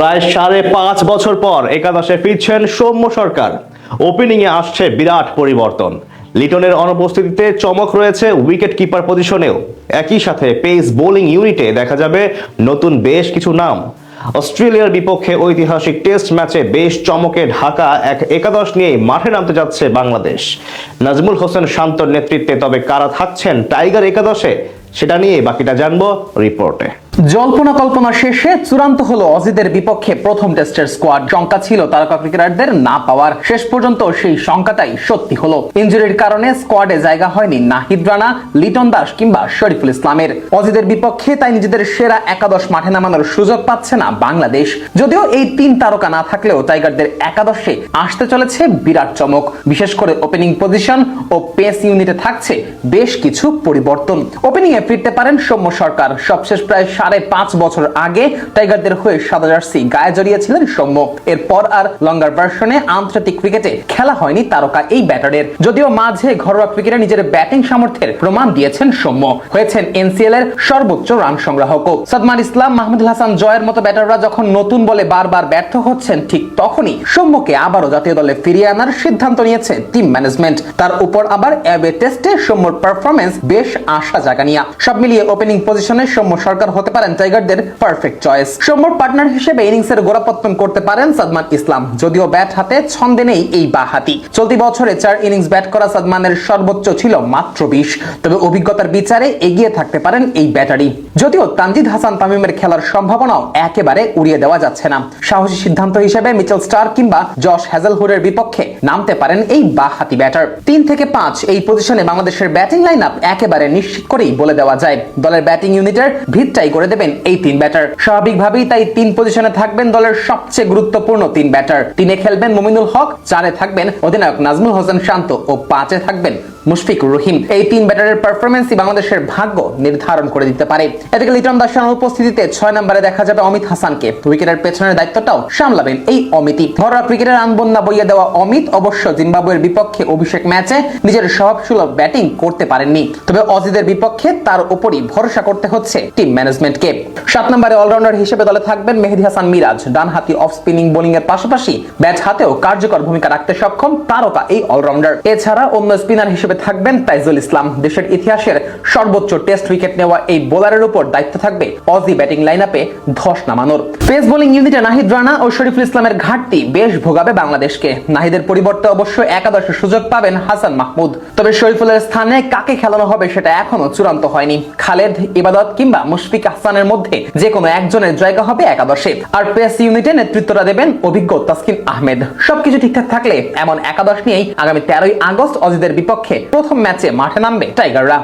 প্রায় ৫.৫ বছর পর একাদশে ফিরছেন সৌম্য সরকার। ওপেনিংয়ে আসছে বিরাট পরিবর্তন। লিটনের অনুপস্থিতিতে চমক রয়েছে উইকেট কিপার পজিশনেও। একই সাথে পেস বোলিং ইউনিটে দেখা যাবে নতুন বেশ কিছু নাম। অস্ট্রেলিয়ার বিপক্ষে ঐতিহাসিক টেস্ট ম্যাচে বেশ চমকে ঢাকা এক একাদশ নিয়ে মাঠে নামতে যাচ্ছে বাংলাদেশ। নাজমুল হোসেন শান্তর নেতৃত্বে তবে কারা থাকছেন টাইগার একাদশে, সেটা নিয়ে বাকিটা জানবো রিপোর্টে। জল্পনা কল্পনা শেষে চূড়ান্ত হলো অজিদের বিপক্ষে প্রথম টেস্টের স্কোয়াড। শঙ্কা ছিল তারকা ক্রিকেটারদের না পাওয়ার, শেষ পর্যন্ত সেই শঙ্কাটাই সত্যি হলো। ইনজুরির কারণে স্কোয়াডে জায়গা হয়নি নাহিদ রানা, লিটন দাস কিংবা শরীফুল ইসলামের। অজিদের বিপক্ষে তাই নিজেদের সেরা একাদশ মাঠে নামানোর সুযোগ পাচ্ছে না বাংলাদেশ। যদিও এই তিন তারকা না থাকলেও টাইগারদের একাদশে আসতে চলেছে বিরাট চমক। বিশেষ করে ওপেনিং পজিশন ও পেস ইউনিটে থাকছে বেশ কিছু পরিবর্তন। ওপেনিং এ ফিরতে পারেন সৌম্য সরকার। সবশেষ প্রায় ৫.৫ বছর আগে টাইগারদের হয়ে সাদা জার্সি গায়ে জড়িয়েছিলেন সৌম্য। এরপর আর লঙ্গার ভার্সনে আন্তর্জাতিক ক্রিকেটে খেলা হয়নি তারকা এই ব্যাটারের। যদিও মাঝে ঘরোয়া ক্রিকেটে নিজের ব্যাটিং সামর্থ্যের প্রমাণ দিয়েছেন সৌম্য। হয়েছেন এনসিএল এর সর্বোচ্চ রান সংগ্রাহকও। সাদমান ইসলাম, মাহমুদুল হাসান জয়ের মতো ব্যাটাররা যখন নতুন বলে বারবার ব্যর্থ হচ্ছেন, ঠিক তখনই সৌম্যকে আবারও জাতীয় দলে ফিরিয়ে আনার সিদ্ধান্ত নিয়েছে টিম ম্যানেজমেন্ট। তার উপর আবার অ্যাওয়ে টেস্টে সৌম্যর পারফরমেন্স বেশ আশা জাগানিয়া। সব মিলিয়ে ওপেনিং পজিশনে সৌম্য সরকার হতে পারেন টাইগারদের পারফেক্ট চয়েস। সৌম্যর পার্টনার হিসেবে ইনিংসের গোড়াপত্তন করতে পারেন সাদমান ইসলাম। যদিও ব্যাট হাতে ছন্দে নেই এই বাঁহাতি। চলতি বছরে ৪ ইনিংস ব্যাট করা সাদমানের সর্বোচ্চ ছিল মাত্র ২০। তবে অভিজ্ঞতার বিচারে এগিয়ে থাকতে পারেন এই ব্যাটারি। যদিও তানজিদ হাসান তামিমের খেলার সম্ভাবনাও একেবারে উড়িয়ে দেওয়া যাচ্ছে না। সাহসী সিদ্ধান্ত হিসেবে মিচেল স্টার কিংবা জশ হ্যাজেলহুডের বিপক্ষে নামতে পারেন এই বাঁহাতি ব্যাটার। ৩ থেকে ৫ এই পজিশনে বাংলাদেশের ব্যাটিং লাইন আপ একেবারে নিশ্চিত করেই বলে দেওয়া যায়। দলের ব্যাটিং ইউনিটের ভিতটাই করে দেবেন এই ৩ ব্যাটার। স্বাভাবিকভাবেই তাই ৩ পজিশনে থাকবেন দলের সবচেয়ে গুরুত্বপূর্ণ ৩ ব্যাটার। ৩-এ খেলবেন মুমিনুল হক, ৪-এ থাকবেন অধিনায়ক নাজমুল হোসেন শান্ত ও ৫-এ থাকবেন মুশফিকুর রহিম। এই ৩ ব্যাটারের পারফরমেন্সই বাংলাদেশের ভাগ্য নির্ধারণ করে দিতে পারে। এদিকে লিটন দাসের অনুপস্থিতিতে ৬ নম্বরে দেখা যাবে অমিত হাসানকে। উইকেটের পেছনের দায়িত্বটাও সামলাবেন এই অমিতই। ঘরোয়া ক্রিকেটের আনবন্যা বইয়ে দেওয়া অমিত অবশ্য জিম্বাবুয়ের বিপক্ষে অভিষেক ম্যাচে নিজের স্বভাবসুলভ ব্যাটিং করতে পারেননি। তবে অজিদের বিপক্ষে তার উপরই ভরসা করতে হচ্ছে টিম ম্যানেজমেন্টকে। ৭ নম্বরে অলরাউন্ডার হিসেবে দলে থাকবেন মেহেদী হাসান মিরাজ। ডানহাতি অফ স্পিনিং বোলিং এর পাশাপাশি ব্যাট হাতেও কার্যকর ভূমিকা রাখতে সক্ষম তারকা এই অলরাউন্ডার। এছাড়া অন্য স্পিনার হিসেবে থাকবেন তাইজুল ইসলাম। দেশের ইতিহাসের সর্বোচ্চ টেস্ট উইকেট নেওয়া এই বোলারের উপর দায়িত্ব থাকবে অজি ব্যাটিং লাইনআপে ধস নামানোর। পেস বোলিং ইউনিটে নাহিদ রানা ও শরীফুল ইসলামের ঘাটতি বেশ ভোগাবে বাংলাদেশকে। নাহিদের পরিবর্তে অবশ্য একাদশে সুযোগ পাবেন হাসান মাহমুদ। তবে শরীফুলের স্থানে কাকে খেলানো হবে সেটা এখনো চূড়ান্ত হয়নি। খালেদ, ইবাদত কিংবা মুশফিক হাসানের মধ্যে যে কোনো একজনের জায়গা হবে একাদশে। আর পেস ইউনিটে নেতৃত্বটা দেবেন অভিজ্ঞ তাসকিন আহমেদ। সবকিছু ঠিকঠাক থাকলে এমন একাদশ নিয়েই আগামী ১৩ই আগস্ট অজিদের বিপক্ষে প্রথম ম্যাচে মাঠে নামবে টাইগাররা।